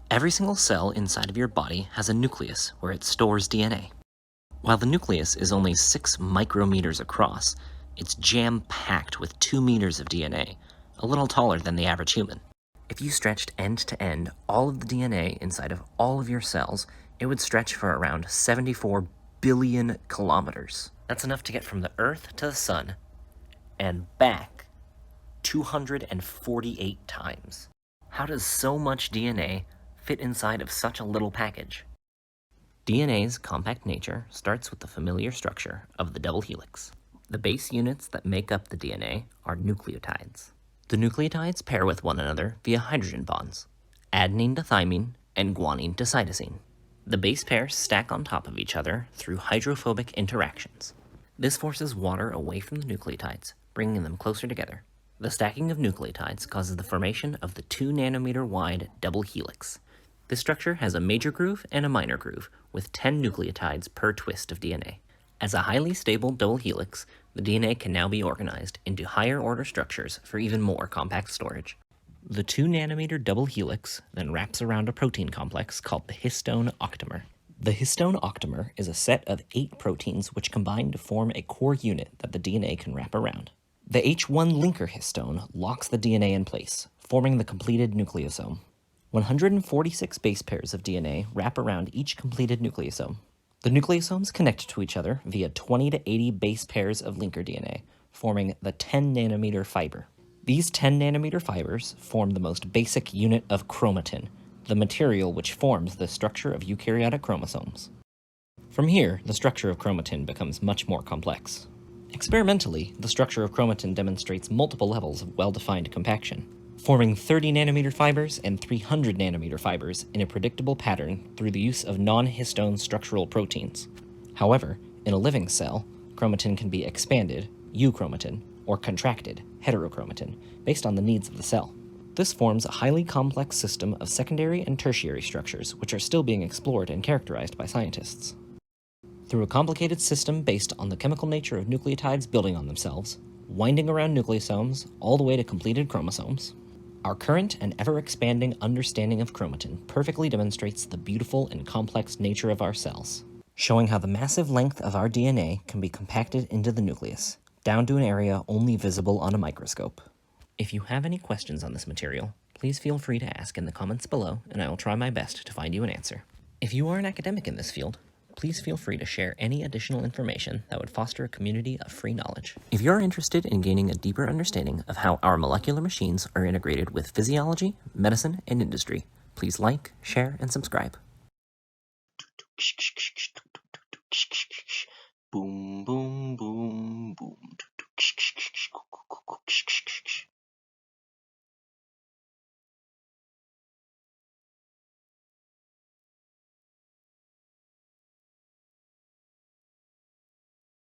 Every single cell inside of your body has a nucleus where it stores DNA. While the nucleus is only 6 micrometers across, it's jam-packed with 2 meters of DNA, a little taller than the average human. If you stretched end to end all of the DNA inside of all of your cells, it would stretch for around 74 billion kilometers. That's enough to get from the Earth to the Sun and back 248 times. How does so much DNA fit inside of such a little package? DNA's compact nature starts with the familiar structure of the double helix. The base units that make up the DNA are nucleotides. The nucleotides pair with one another via hydrogen bonds, adenine to thymine and guanine to cytosine. The base pairs stack on top of each other through hydrophobic interactions. This forces water away from the nucleotides, bringing them closer together. The stacking of nucleotides causes the formation of the 2 nanometer wide double helix. This structure has a major groove and a minor groove, with 10 nucleotides per twist of DNA. As a highly stable double helix, the DNA can now be organized into higher order structures for even more compact storage. The 2 nanometer double helix then wraps around a protein complex called the histone octamer. The histone octamer is a set of 8 proteins which combine to form a core unit that the DNA can wrap around. The H1 linker histone locks the DNA in place, forming the completed nucleosome. 146 base pairs of DNA wrap around each completed nucleosome. The nucleosomes connect to each other via 20 to 80 base pairs of linker DNA, forming the 10 nanometer fiber. These 10 nanometer fibers form the most basic unit of chromatin, the material which forms the structure of eukaryotic chromosomes. From here, the structure of chromatin becomes much more complex. Experimentally, the structure of chromatin demonstrates multiple levels of well-defined compaction, forming 30 nanometer fibers and 300 nanometer fibers in a predictable pattern through the use of non-histone structural proteins. However, in a living cell, chromatin can be expanded, euchromatin, or contracted, heterochromatin, based on the needs of the cell. This forms a highly complex system of secondary and tertiary structures which are still being explored and characterized by scientists. Through a complicated system based on the chemical nature of nucleotides building on themselves, winding around nucleosomes all the way to completed chromosomes, our current and ever-expanding understanding of chromatin perfectly demonstrates the beautiful and complex nature of our cells, showing how the massive length of our DNA can be compacted into the nucleus, down to an area only visible on a microscope. If you have any questions on this material, please feel free to ask in the comments below, and I will try my best to find you an answer. If you are an academic in this field, please feel free to share any additional information that would foster a community of free knowledge. If you're interested in gaining a deeper understanding of how our molecular machines are integrated with physiology, medicine, and industry, please like, share, and subscribe. Boom.